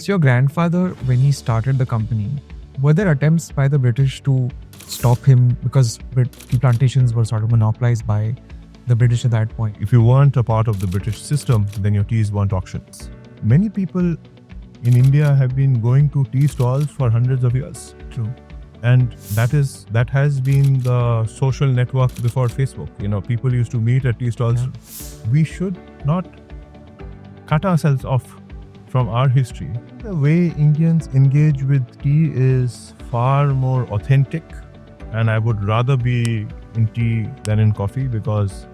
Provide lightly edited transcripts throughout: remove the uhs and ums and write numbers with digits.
So your grandfather, when he started the company, were there attempts by the British to stop him because tea plantations were sort of monopolized by the British at that point? If you weren't a part of the British system, then your teas weren't auctions. Many people in India have been going to tea stalls for hundreds of years. True. And that has been the social network before Facebook. People used to meet at tea stalls. Yeah. We should not cut ourselves off from our history. The way Indians engage with tea is far more authentic, and I would rather be in tea than in coffee because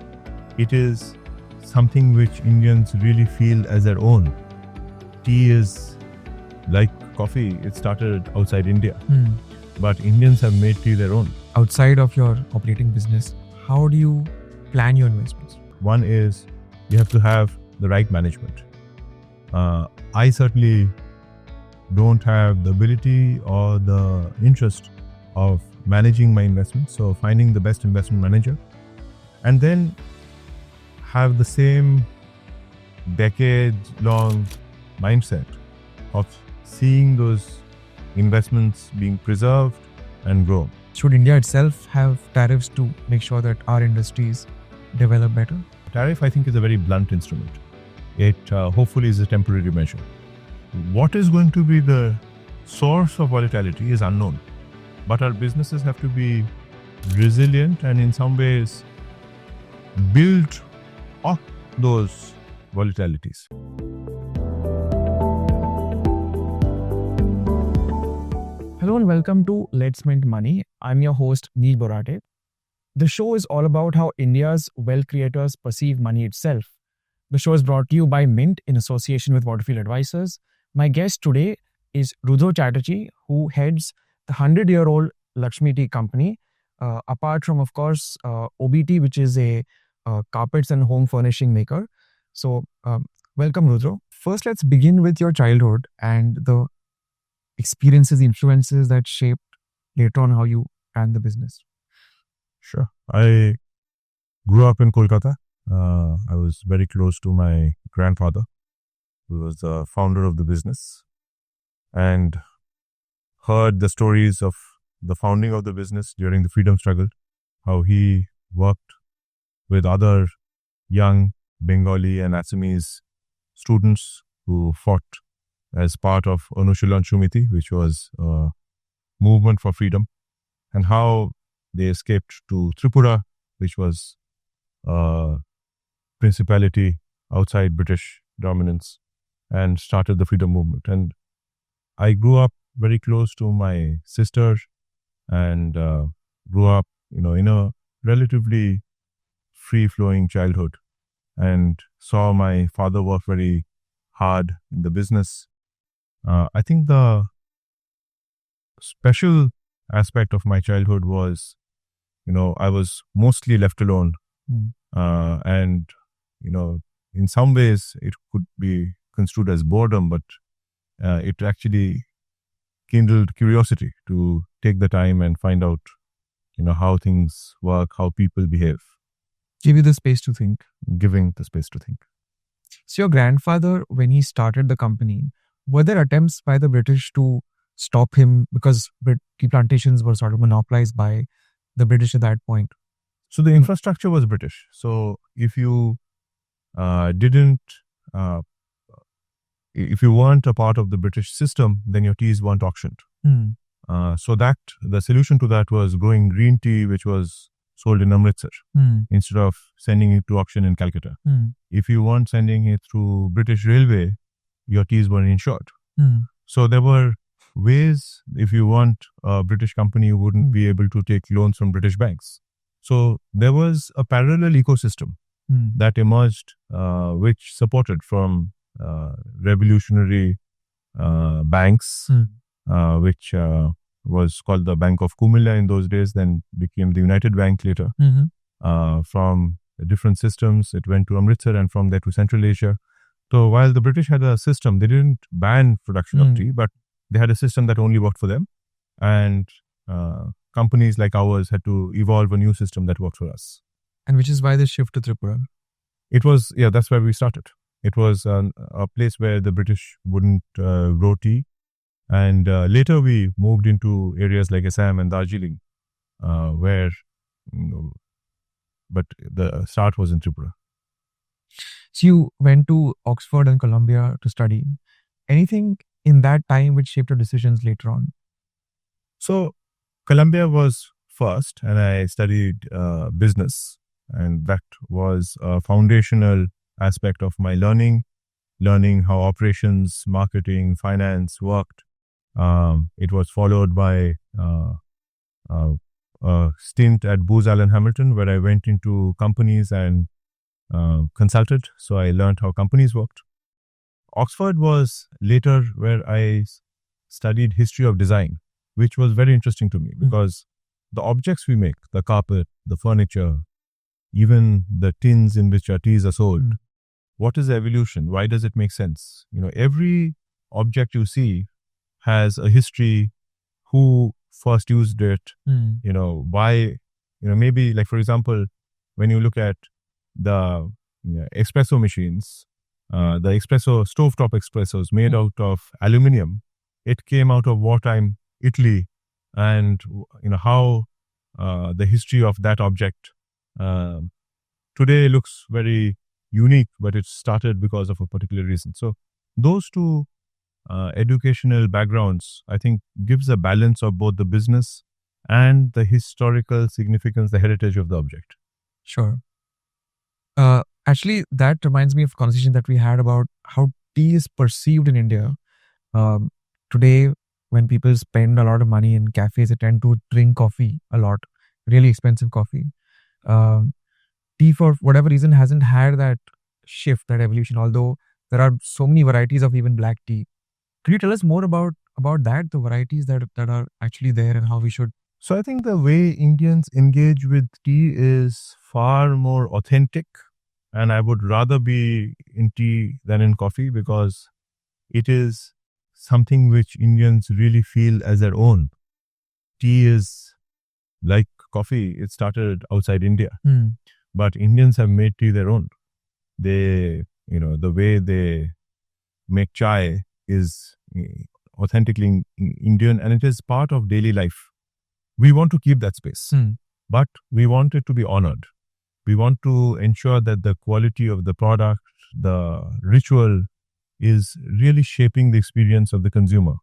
it is something which Indians really feel as their own. Tea is like coffee. It started outside India, but Indians have made tea their own. Outside of your operating business, how do you plan your investments? One is you have to have the right management. I certainly don't have the ability or the interest of managing my investments. So finding the best investment manager and then have the same decade-long mindset of seeing those investments being preserved and grown. Should India itself have tariffs to make sure that our industries develop better? Tariff, I think, is a very blunt instrument. It hopefully is a temporary measure. What is going to be the source of volatility is unknown. But our businesses have to be resilient and in some ways build off those volatilities. Hello and welcome to Let's Mint Money. I'm your host, Borate. The show is all about how India's wealth creators perceive money itself. The show is brought to you by Mint in association with Waterfield Advisors. My guest today is Rudra Chatterjee, who heads the 100-year-old Luxmi tea company, apart from, of course, OBT, which is a carpets and home furnishing maker. So, welcome, Rudra. First, let's begin with your childhood and the experiences, the influences that shaped later on how you ran the business. Sure. I grew up in Kolkata. I was very close to my grandfather, who was the founder of the business, and heard the stories of the founding of the business during the freedom struggle, how he worked with other young Bengali and Assamese students who fought as part of Anushilan Shumiti, which was a movement for freedom, and how they escaped to Tripura, which was a principality outside British dominance, and started the freedom movement. And I grew up very close to my sister and grew up, in a relatively free-flowing childhood, and saw my father work very hard in the business. I think the special aspect of my childhood was, I was mostly left alone. And, in some ways it could be construed as boredom, but it actually kindled curiosity to take the time and find out, how things work, how people behave. Give you the space to think. Giving the space to think. So your grandfather, when he started the company, were there attempts by the British to stop him because tea plantations were sort of monopolized by the British at that point? So the infrastructure was British. So if you if you weren't a part of the British system, then your teas weren't auctioned. So that the solution to that was growing green tea, which was sold in Amritsar instead of sending it to auction in Calcutta. If you weren't sending it through British Railway, your teas weren't insured. So there were ways, if you weren't a British company, you wouldn't be able to take loans from British banks. So there was a parallel ecosystem that emerged, which supported from revolutionary banks, which was called the Bank of Kumilla in those days, then became the United Bank later. From different systems, it went to Amritsar and from there to Central Asia. So while the British had a system, they didn't ban production of tea, but they had a system that only worked for them. And companies like ours had to evolve a new system that worked for us. And which is why the shift to Tripura. It was, that's where we started. It was a place where the British wouldn't grow tea. And later we moved into areas like Assam and Darjeeling, where, but the start was in Tripura. So you went to Oxford and Columbia to study. Anything in that time which shaped your decisions later on? So Columbia was first, and I studied business, and that was a foundational aspect of my learning how operations, marketing, finance worked. It was followed by a stint at Booz Allen Hamilton, where I went into companies and consulted. So I learned how companies worked. Oxford was later where I studied history of design, which was very interesting to me because the objects we make, the carpet, the furniture, even the tins in which our teas are sold, what is the evolution? Why does it make sense? Every object you see has a history, who first used it, why, maybe like, for example, when you look at the espresso machines, the stovetop espressos made out of aluminum, it came out of wartime Italy, and how the history of that object today looks very unique, but it started because of a particular reason. So those two educational backgrounds, I think, gives a balance of both the business and the historical significance, the heritage of the object. Sure. Actually, that reminds me of a conversation that we had about how tea is perceived in India. Today, when people spend a lot of money in cafes, they tend to drink coffee a lot, really expensive coffee. Tea, for whatever reason, hasn't had that shift, that evolution, although there are so many varieties of even black tea. Could you tell us more about that, the varieties that are actually there and how we should? So I think the way Indians engage with tea is far more authentic, and I would rather be in tea than in coffee because it is something which Indians really feel as their own. Tea is like coffee. It started outside India, but Indians have made tea their own. They, the way they make chai is authentically Indian, and it is part of daily life. We want to keep that space, but we want it to be honored. We want to ensure that the quality of the product, the ritual, is really shaping the experience of the consumer.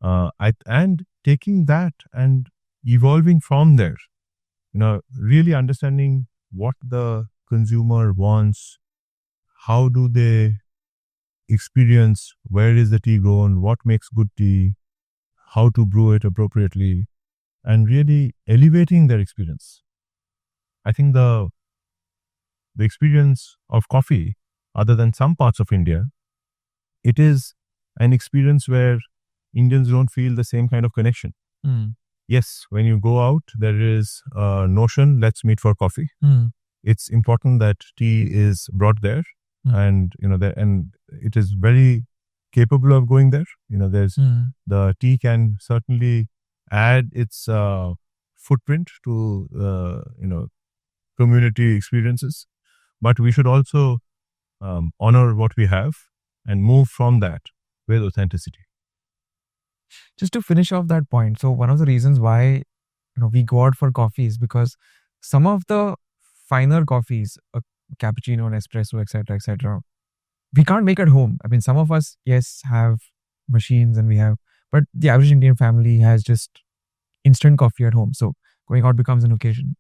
And taking that and evolving from there, really understanding what the consumer wants, how do they experience, where is the tea grown, what makes good tea, how to brew it appropriately, and really elevating their experience. I think the experience of coffee, other than some parts of India, it is an experience where Indians don't feel the same kind of connection. Yes, when you go out, there is a notion, let's meet for coffee. It's important that tea is brought there, and and it is very capable of going there. There's the tea can certainly add its footprint to community experiences, but we should also honor what we have and move from that with authenticity. Just to finish off that point, so one of the reasons why we go out for coffee is because some of the finer coffees, a cappuccino, an espresso, etc., we can't make at home. I mean, some of us, yes, have machines but the average Indian family has just instant coffee at home. So going out becomes an occasion.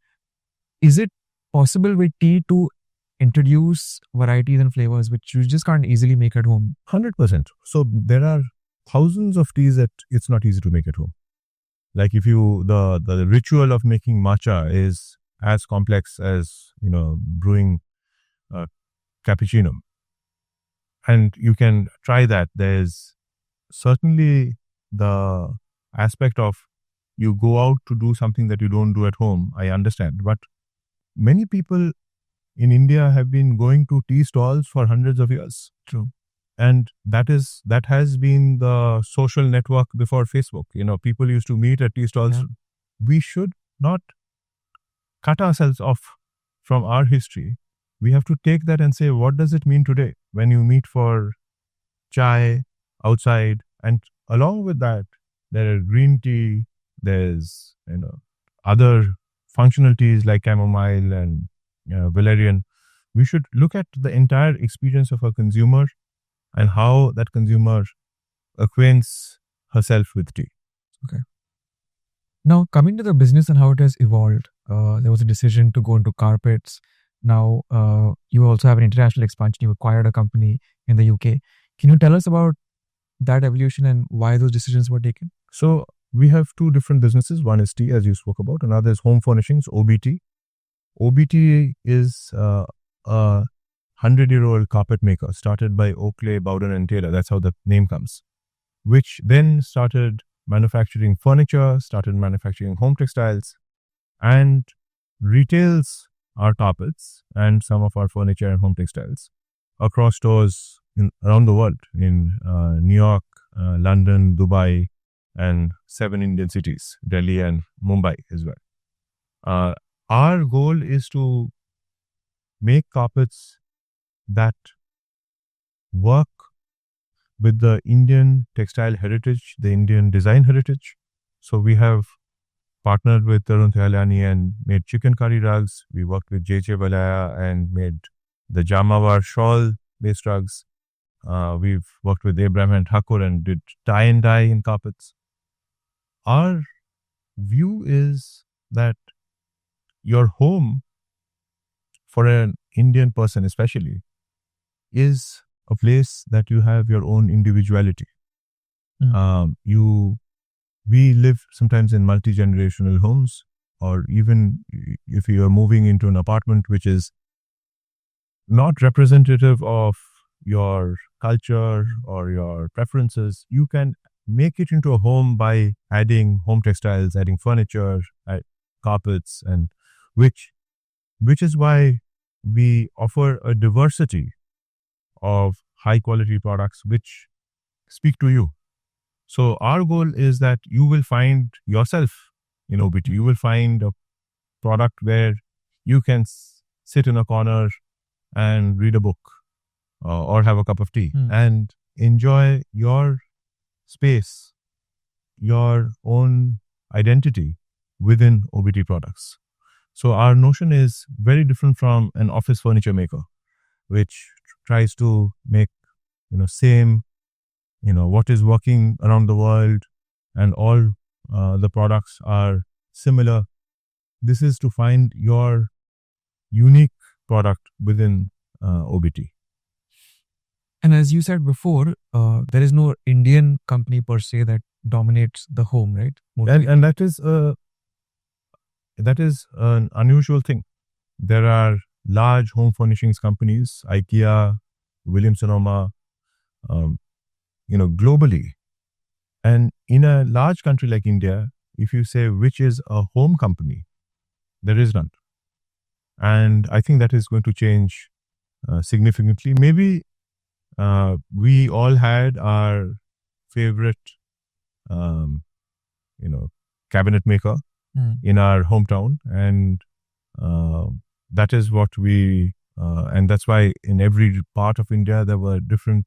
Is it possible with tea to introduce varieties and flavors which you just can't easily make at home? 100%. So there are thousands of teas that it's not easy to make at home. Like if you, the ritual of making matcha is as complex as, brewing cappuccino. And you can try that. There's certainly the aspect of you go out to do something that you don't do at home. I understand. But many people in India have been going to tea stalls for hundreds of years. True. And that has been the social network before Facebook. People used to meet at tea stalls. Yeah. We should not cut ourselves off from our history we have to take that and say, what does it mean today when you meet for chai outside? And along with that, there are green tea, there's other functional teas like chamomile and valerian. We should look at the entire experience of a consumer and how that consumer acquaints herself with tea. Okay. Now, coming to the business and how it has evolved, there was a decision to go into carpets. Now, you also have an international expansion. You acquired a company in the UK. Can you tell us about that evolution and why those decisions were taken? So we have two different businesses. One is tea, as you spoke about. Another is home furnishings, OBT. OBT is a 100-year-old carpet maker started by Oakley, Bowden and Taylor. That's how the name comes. Which then started manufacturing furniture, started manufacturing home textiles, and retails our carpets and some of our furniture and home textiles across stores around the world in New York, London, Dubai, and 7 Indian cities, Delhi and Mumbai as well. Our goal is to make carpets that work with the Indian textile heritage, the Indian design heritage. So we have partnered with Tarun Thyalani and made chicken curry rugs. We worked with J.J. Valaya and made the Jamawar shawl-based rugs. We've worked with Abraham and Thakur and did tie and dye in carpets. Our view is that your home, for an Indian person especially, is a place that you have your own individuality. We live sometimes in multi-generational homes, or even if you are moving into an apartment which is not representative of your culture or your preferences, you can make it into a home by adding home textiles, adding furniture, carpets, and which is why we offer a diversity of high quality products which speak to you. So our goal is that you will find yourself in OBT. You will find a product where you can sit in a corner and read a book or have a cup of tea and enjoy your space, your own identity within OBT products. So our notion is very different from an office furniture maker, which tries to make, same, what is working around the world and all the products are similar. This is to find your unique product within OBT. And as you said before, there is no Indian company per se that dominates the home, right? And that is an unusual thing. There are large home furnishings companies, IKEA, Williams-Sonoma, globally. And in a large country like India, if you say which is a home company, there is none. And I think that is going to change significantly. Maybe we all had our favorite, cabinet maker in our hometown, and that is what we, and that's why in every part of India there were different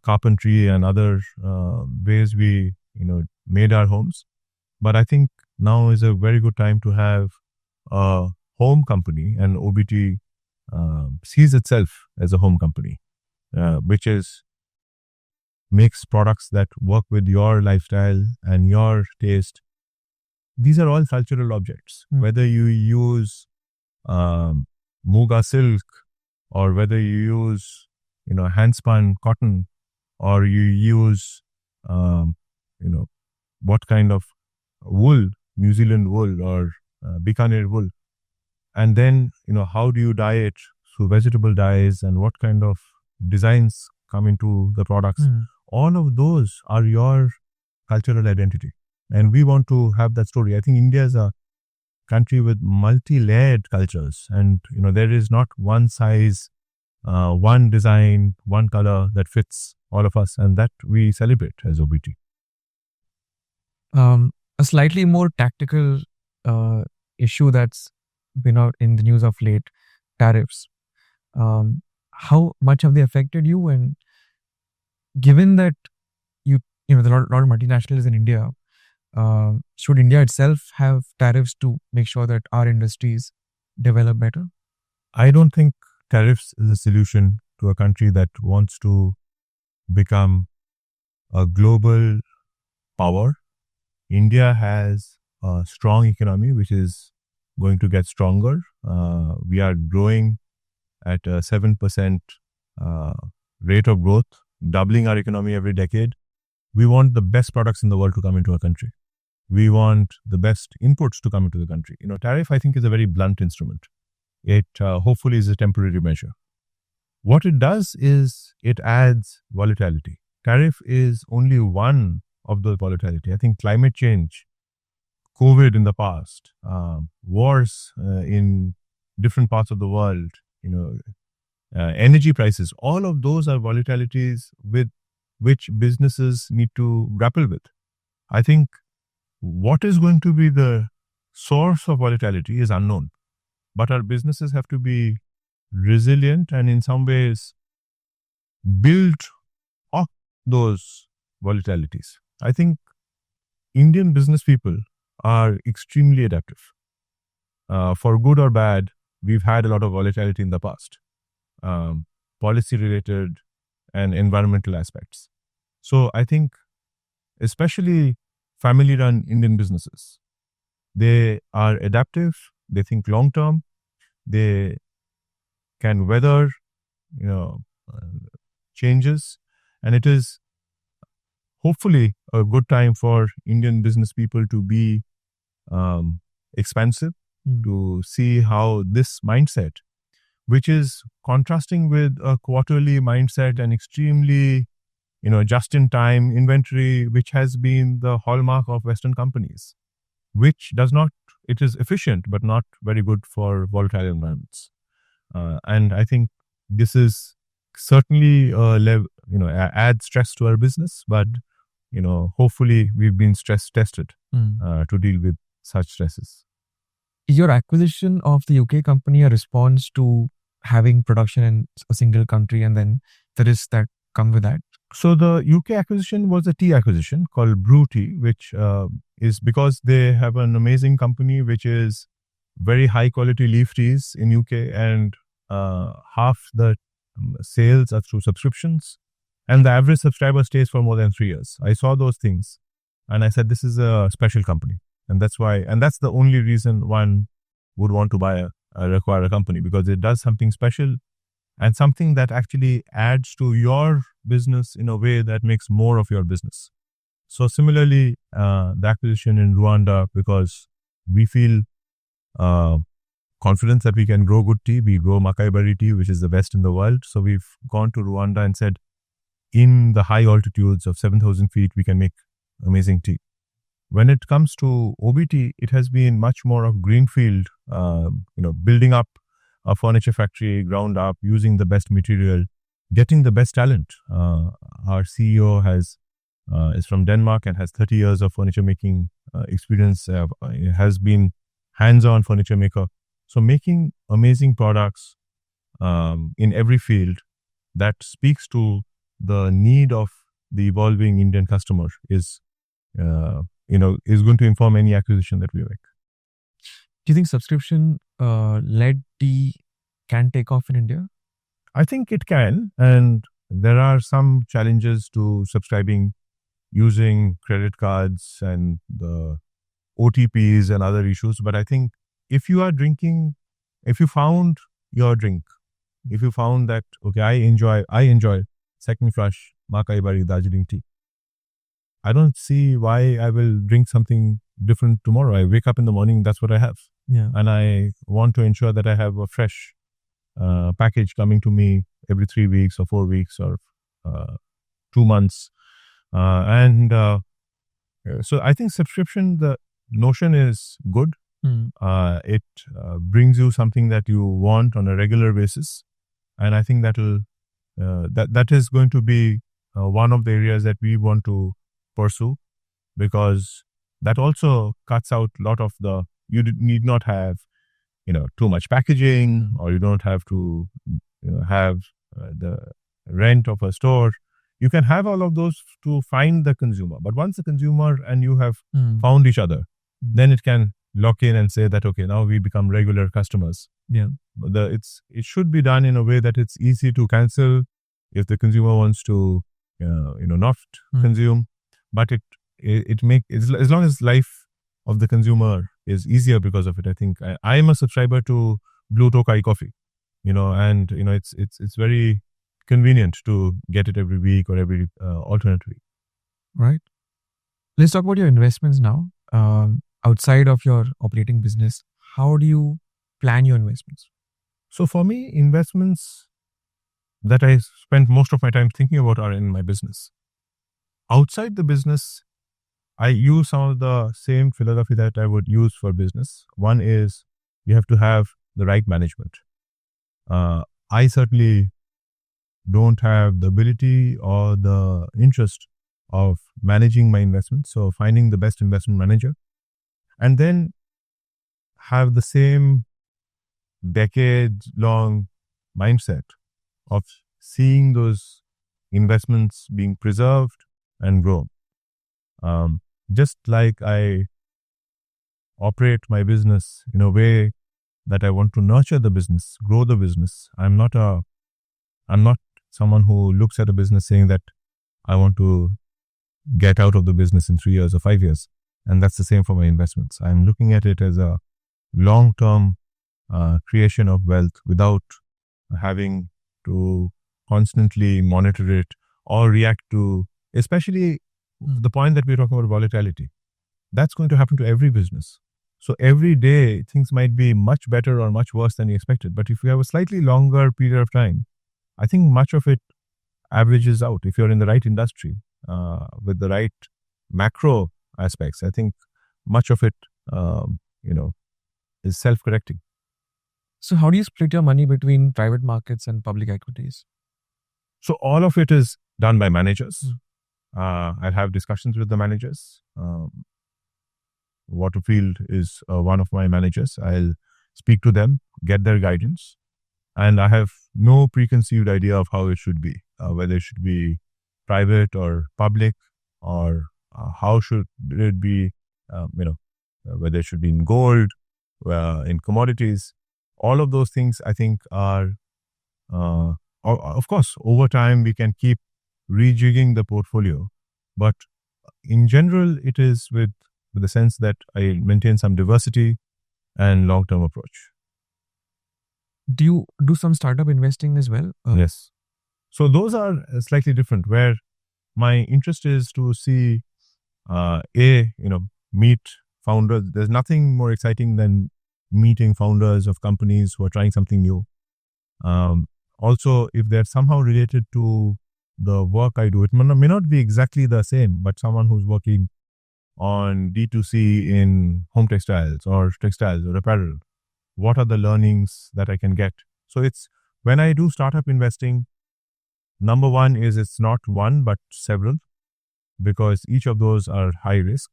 carpentry and other ways we, made our homes. But I think now is a very good time to have a home company, and OBT sees itself as a home company, which makes products that work with your lifestyle and your taste. These are all cultural objects, whether you use Muga silk, or whether you use, hand-spun cotton, or you use, what kind of wool, New Zealand wool or Bikaner wool. And then, how do you dye it through vegetable dyes, and what kind of designs come into the products. All of those are your cultural identity. And we want to have that story. I think India is a country with multi-layered cultures, and there is not one size, one design, one color that fits all of us, and that we celebrate as OBT. A slightly more tactical issue that's been out in the news of late, tariffs. How much have they affected you? And given that there are a lot of multinationals in India, should India itself have tariffs to make sure that our industries develop better? I don't think tariffs is a solution to a country that wants to become a global power. India has a strong economy, which is going to get stronger. We are growing at a 7% rate of growth, doubling our economy every decade. We want the best products in the world to come into our country. We want the best inputs to come into the country. Tariff, I think, is a very blunt instrument. It hopefully is a temporary measure. What it does is it adds volatility. Tariff is only one of those volatility. I think climate change, COVID in the past, wars in different parts of the world, energy prices, all of those are volatilities with which businesses need to grapple with. I think what is going to be the source of volatility is unknown, but our businesses have to be resilient and in some ways build off those volatilities. I think Indian business people are extremely adaptive. For good or bad, we've had a lot of volatility in the past, policy related and environmental aspects. So I think especially family run Indian businesses, they are adaptive, they think long term, they can weather changes, and it is hopefully a good time for Indian business people to be expansive, to see how this mindset, which is contrasting with a quarterly mindset and extremely just-in-time inventory, which has been the hallmark of Western companies, which it is efficient, but not very good for volatile environments. And I think this is certainly adds stress to our business, but hopefully we've been stress tested to deal with such stresses. Is your acquisition of the UK company a response to having production in a single country and then the risks that come with that? So the UK acquisition was a tea acquisition called Brew Tea, which is because they have an amazing company which is very high quality leaf teas in UK, and half the sales are through subscriptions, and the average subscriber stays for more than 3 years. I saw those things and I said, this is a special company. And that's the only reason one would want to acquire a company, because it does something special and something that actually adds to your business in a way that makes more of your business. So similarly, the acquisition in Rwanda, because we feel confidence that we can grow good tea. We grow Makai Berry tea, which is the best in the world. So we've gone to Rwanda and said, in the high altitudes of 7,000 feet, we can make amazing tea. When it comes to OBT, it has been much more of greenfield, building up a furniture factory, ground up, using the best material, getting the best talent. Our CEO is from Denmark and has 30 years of furniture making experience, has been hands-on furniture maker. So making amazing products in every field that speaks to the need of the evolving Indian customer is going to inform any acquisition that we make. Do you think subscription led tea can take off in India? I think it can, and there are some challenges to subscribing using credit cards and the OTPs and other issues. But I think if you found your drink, if you found that, okay, I enjoy second flush Makai Berry Darjeeling tea, I don't see why I will drink something different tomorrow. I wake up in the morning, that's what I have. Yeah. And I want to ensure that I have a fresh package coming to me every 3 weeks or 4 weeks or 2 months. So I think subscription, the notion is good. It brings you something that you want on a regular basis. And I think that is going to be one of the areas that we want to pursue, because that also cuts out a lot of you need not have too much packaging, or you don't have to have the rent of a store. You can have all of those to find the consumer. But once the consumer and you have found each other, then it can lock in and say that, okay, now we become regular customers. Yeah. It should be done in a way that it's easy to cancel if the consumer wants to, not consume. But as long as life of the consumer is easier because of it. I think I am a subscriber to Blue Tokai coffee, and it's very convenient to get it every week or every alternate week. Right. Let's talk about your investments now. Outside of your operating business, how do you plan your investments? So for me, investments that I spend most of my time thinking about are in my business. Outside the business, I use some of the same philosophy that I would use for business. One is you have to have the right management. I certainly don't have the ability or the interest of managing my investments. So finding the best investment manager and then have the same decade-long mindset of seeing those investments being preserved and grown. Just like I operate my business in a way that I want to nurture the business, grow the business. I'm not someone who looks at a business saying that I want to get out of the business in 3 years or 5 years. And that's the same for my investments. I'm looking at it as a long-term creation of wealth without having to constantly monitor it or react to, especially the point that we're talking about volatility. That's going to happen to every business. So every day things might be much better or much worse than you expected. But if you have a slightly longer period of time, I think much of it averages out. If you're in the right industry with the right macro aspects, I think much of it, is self-correcting. So how do you split your money between private markets and public equities? So all of it is done by managers. I'll have discussions with the managers. Waterfield is one of my managers. I'll speak to them, get their guidance, and I have no preconceived idea of how it should be, whether it should be private or public, or how should it be, whether it should be in gold, in commodities. All of those things, I think, are, of course, over time we can keep rejigging the portfolio, but in general, it is with the sense that I maintain some diversity and long-term approach. Do you do some startup investing as well? Yes. So those are slightly different, where my interest is to see, meet founders. There's nothing more exciting than meeting founders of companies who are trying something new. Also, if they're somehow related to the work I do, it may not be exactly the same, but someone who's working on D2C in home textiles or apparel, what are the learnings that I can get? So it's, when I do startup investing, number one is it's not one, but several, because each of those are high risk.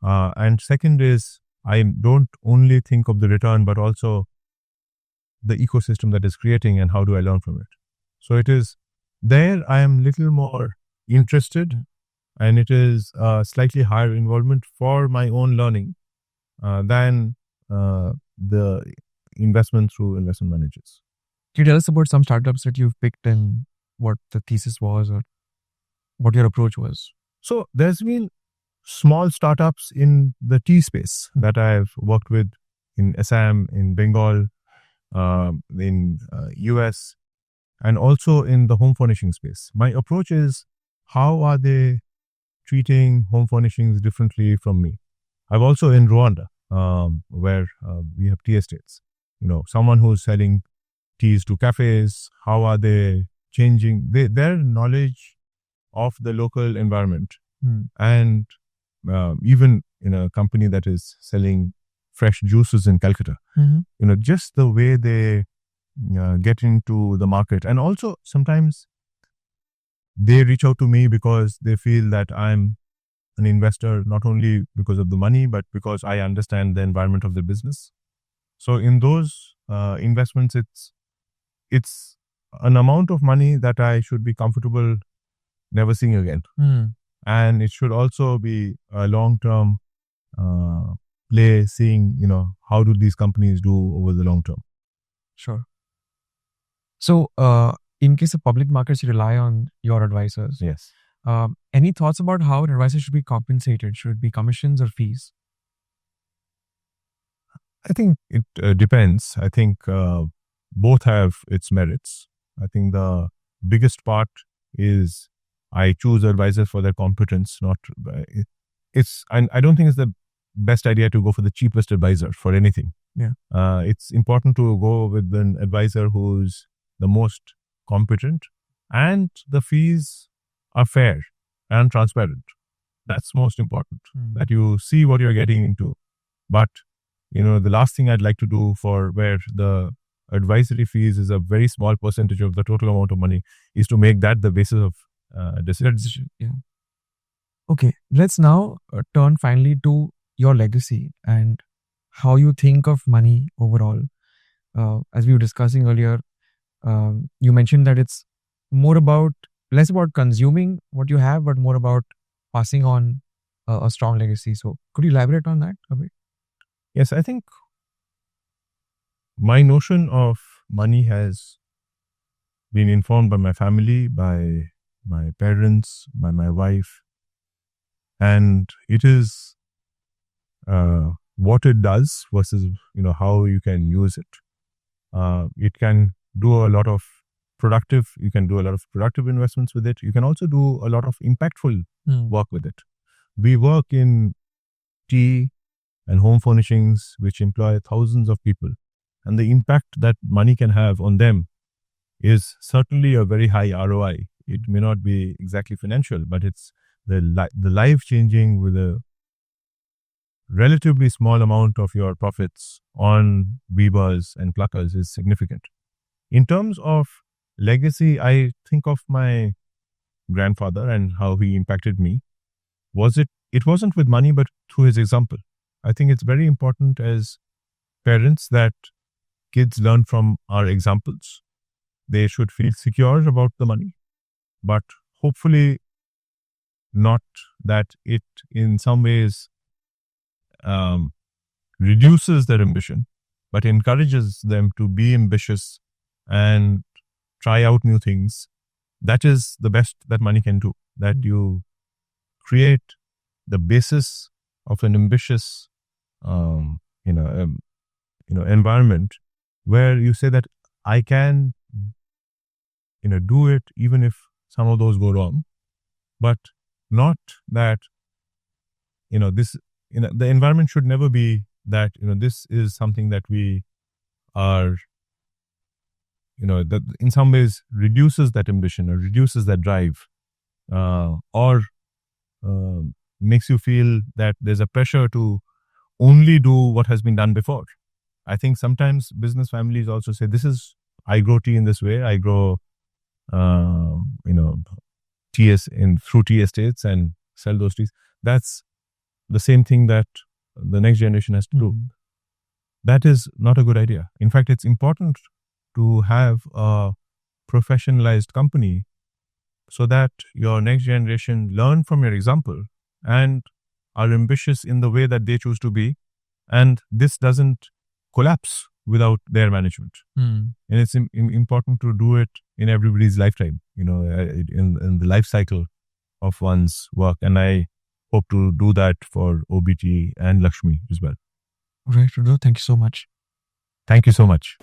And second is, I don't only think of the return, but also the ecosystem that is creating and how do I learn from it. So it is there I am little more interested, and it is slightly higher involvement for my own learning than the investment through investment managers. Can you tell us about some startups that you've picked and what the thesis was or what your approach was? So there's been small startups in the tea space that I've worked with in Assam, in Bengal, in US, and also in the home furnishing space. My approach is, how are they treating home furnishings differently from me? I've also in Rwanda, where we have tea estates. Someone who's selling teas to cafes, how are they changing their knowledge of the local environment? And even in a company that is selling fresh juices in Calcutta, just the way they get into the market. And also sometimes they reach out to me because they feel that I'm an investor, not only because of the money, but because I understand the environment of the business. So in those investments, it's an amount of money that I should be comfortable never seeing again. And it should also be a long-term play, seeing, how do these companies do over the long term. Sure. So, in case of public markets, you rely on your advisors. Yes. Any thoughts about how an advisor should be compensated? Should it be commissions or fees? I think it depends. I think both have its merits. I think the biggest part is I choose advisors for their competence, not I don't think it's the best idea to go for the cheapest advisor for anything. Yeah. It's important to go with an advisor who's the most competent, and the fees are fair and transparent. That's most important, that you see what you're getting into. But, the last thing I'd like to do for where the advisory fees is a very small percentage of the total amount of money is to make that the basis of decision. Yeah. Okay, let's now turn finally to your legacy and how you think of money overall. As we were discussing earlier, you mentioned that it's less about consuming what you have, but more about passing on a strong legacy. So could you elaborate on that a bit? Yes, I think my notion of money has been informed by my family, by my parents, by my wife, and it is what it does versus how you can use it. It can do a lot of productive investments with it. You can also do a lot of impactful work with it. We work in tea and home furnishings, which employ thousands of people, and the impact that money can have on them is certainly a very high ROI. It may not be exactly financial, but it's the life changing with a relatively small amount of your profits on weavers and pluckers is significant. In terms of legacy, I think of my grandfather and how he impacted me. It wasn't with money, but through his example. I think it's very important as parents that kids learn from our examples. They should feel secure about the money, but hopefully not that it in some ways reduces their ambition, but encourages them to be ambitious and try out new things. That is the best that money can do, that you create the basis of an ambitious environment where you say that I can do it even if some of those go wrong, but not that the environment should never be that this is something that we are that in some ways reduces that ambition or reduces that drive, or makes you feel that there's a pressure to only do what has been done before. I think sometimes business families also say, I grow tea in this way. I grow, tea through tea estates and sell those teas. That's the same thing that the next generation has to do. That is not a good idea. In fact, it's important to have a professionalized company so that your next generation learn from your example and are ambitious in the way that they choose to be. And this doesn't collapse without their management. And it's important to do it in everybody's lifetime, in the life cycle of one's work. And I hope to do that for OBT and Luxmi as well. All right, Rudra, thank you so much. Thank you so much.